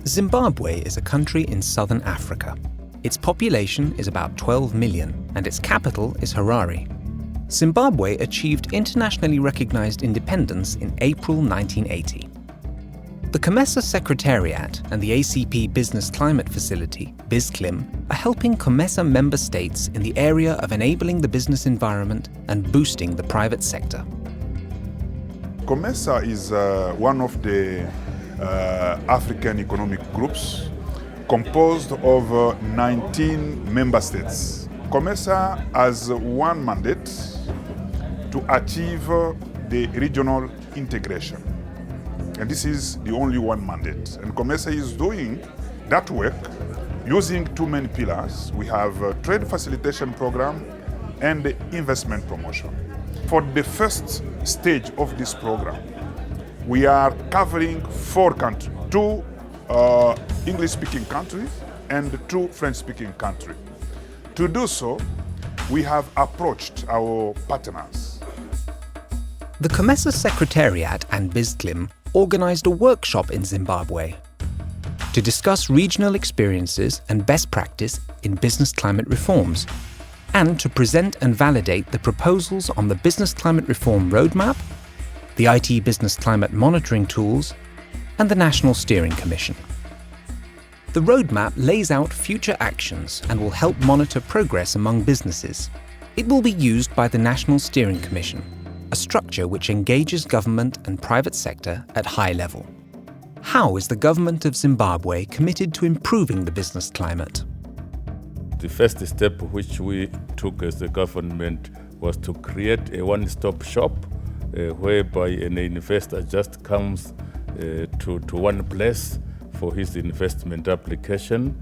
Zimbabwe is a country in southern Africa. Its population is about 12 million and its capital is Harare. Zimbabwe achieved internationally recognized independence in April 1980. The Comesa Secretariat and the ACP Business Climate Facility, BizClim, are helping Comesa member states in the area of enabling the business environment and boosting the private sector. Comesa is one of the African economic groups composed of 19 member states. Comesa has one mandate to achieve the regional integration. And this is the only one mandate. And Comesa is doing that work using two main pillars. We have a trade facilitation program and the investment promotion. For the first stage of this program, we are covering 4 countries, 2 English-speaking countries and 2 French-speaking countries. To do so, we have approached our partners. The Comesa Secretariat and BizClim organized a workshop in Zimbabwe to discuss regional experiences and best practice in business climate reforms, and to present and validate the proposals on the Business Climate Reform Roadmap, the IT Business Climate Monitoring Tools, and the National Steering Commission. The roadmap lays out future actions and will help monitor progress among businesses. It will be used by the National Steering Commission, a structure which engages government and private sector at high level. How is the government of Zimbabwe committed to improving the business climate? The first step which we took as the government was to create a one-stop shop whereby an investor just comes to one place for his investment application,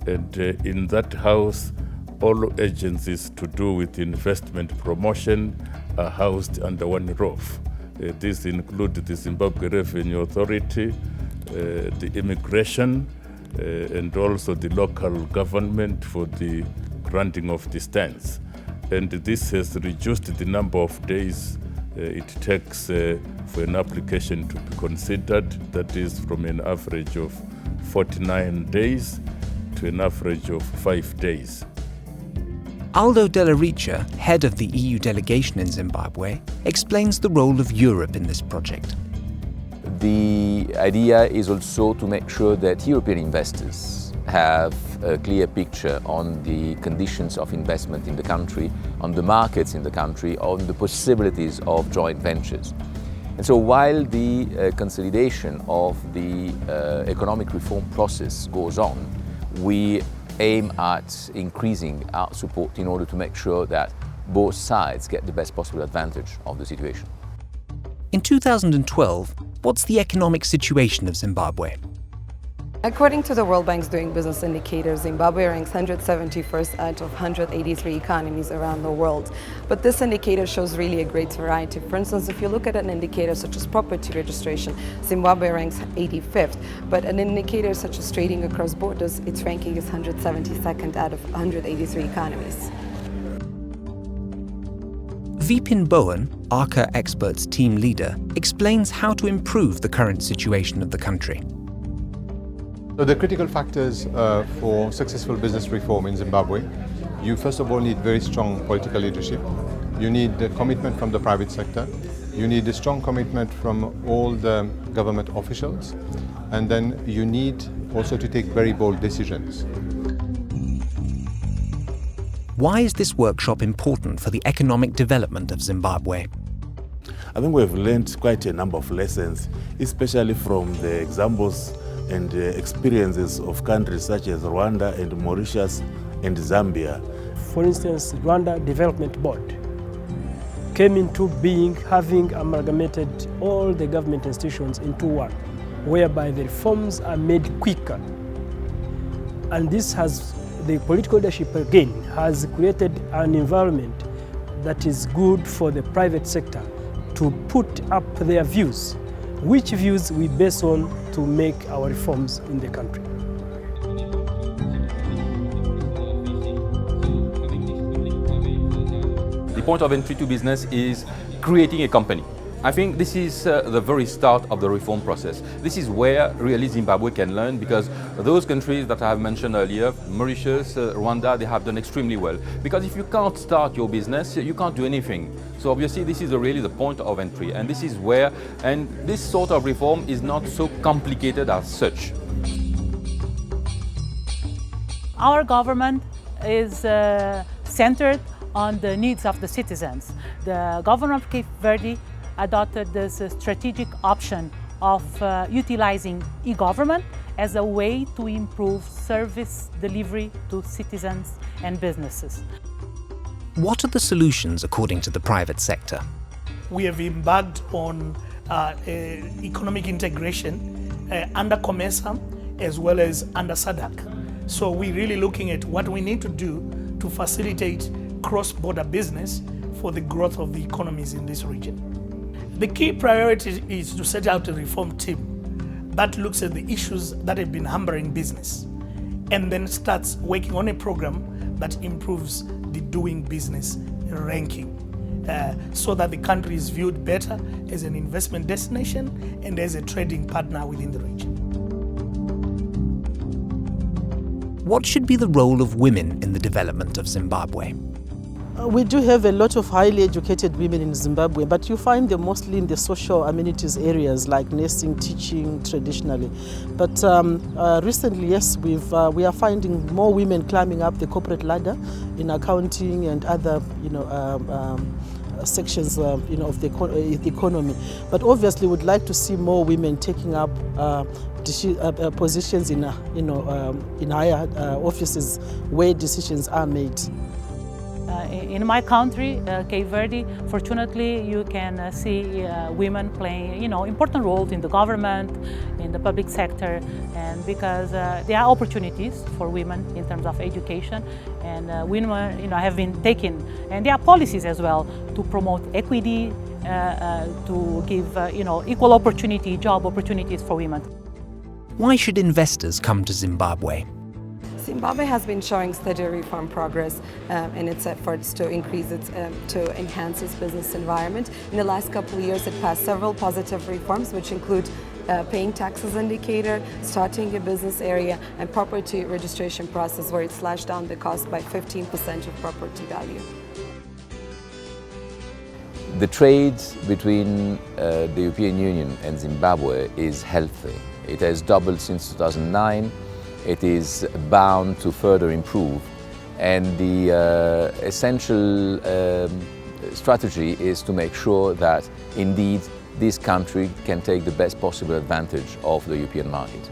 and in that house all agencies to do with investment promotion are housed under one roof. These include the Zimbabwe Revenue Authority, the immigration, and also the local government for the granting of the stands. And this has reduced the number of days it takes for an application to be considered. That is from an average of 49 days to an average of 5 days. Aldo Della Riccia, head of the EU delegation in Zimbabwe, explains the role of Europe in this project. The idea is also to make sure that European investors have a clear picture on the conditions of investment in the country, on the markets in the country, on the possibilities of joint ventures. And so while the consolidation of the economic reform process goes on, we aim at increasing our support in order to make sure that both sides get the best possible advantage of the situation. In 2012, what's the economic situation of Zimbabwe? According to the World Bank's Doing Business indicator, Zimbabwe ranks 171st out of 183 economies around the world. But this indicator shows really a great variety. For instance, if you look at an indicator such as property registration, Zimbabwe ranks 85th. But an indicator such as trading across borders, its ranking is 172nd out of 183 economies. Vipin Bowen, ARCA Experts team leader, explains how to improve the current situation of the country. So the critical factors for successful business reform in Zimbabwe, you first of all need very strong political leadership. You need the commitment from the private sector. You need a strong commitment from all the government officials. And then you need also to take very bold decisions. Why is this workshop important for the economic development of Zimbabwe? I think we've learned quite a number of lessons, especially from the examples and experiences of countries such as Rwanda and Mauritius and Zambia. For instance, Rwanda Development Board came into being having amalgamated all the government institutions into one, whereby the reforms are made quicker. And this has, the political leadership again, has created an environment that is good for the private sector to put up their views, which views we base on to make our reforms in the country. The point of entry to business is creating a company. I think this is the very start of the reform process. This is where really Zimbabwe can learn, because those countries that I have mentioned earlier, Mauritius, Rwanda, they have done extremely well. Because if you can't start your business, you can't do anything. So obviously this is really the point of entry, and this is where, and this sort of reform is not so complicated as such. Our government is centered on the needs of the citizens. The government of Cape Verde adopted this strategic option of utilizing e-government as a way to improve service delivery to citizens and businesses. What are the solutions according to the private sector? We have embarked on economic integration under Comesa as well as under SADC. So we're really looking at what we need to do to facilitate cross-border business for the growth of the economies in this region. The key priority is to set out a reform team that looks at the issues that have been hampering business and then starts working on a program that improves the doing business ranking so that the country is viewed better as an investment destination and as a trading partner within the region. What should be the role of women in the development of Zimbabwe? We do have a lot of highly educated women in Zimbabwe, but you find them mostly in the social amenities areas like nursing, teaching traditionally. But recently, yes, we are finding more women climbing up the corporate ladder in accounting and other, sections, of the economy. But obviously, we'd like to see more women taking up positions in higher offices where decisions are made. In my country, Cape Verde, fortunately you can see women playing important roles in the government, in the public sector, and because there are opportunities for women in terms of education, and women have been taken, and there are policies as well to promote equity, to give equal opportunity, job opportunities for women. Why should investors come to Zimbabwe? Zimbabwe has been showing steady reform progress in its efforts to enhance its business environment. In the last couple of years, it passed several positive reforms, which include paying taxes indicator, starting a business area, and property registration process, where it slashed down the cost by 15% of property value. The trade between the European Union and Zimbabwe is healthy. It has doubled since 2009. It is bound to further improve, and the essential strategy is to make sure that indeed this country can take the best possible advantage of the European market.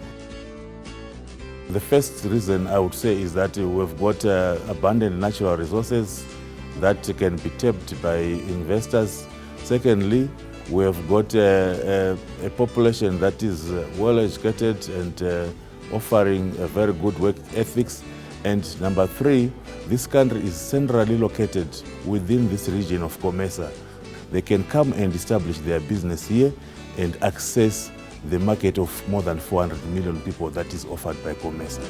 The first reason I would say is that we've got abundant natural resources that can be tapped by investors. Secondly, we have got a population that is well educated and offering a very good work ethics. And number three, this country is centrally located within this region of Comesa. They can come and establish their business here and access the market of more than 400 million people that is offered by Comesa.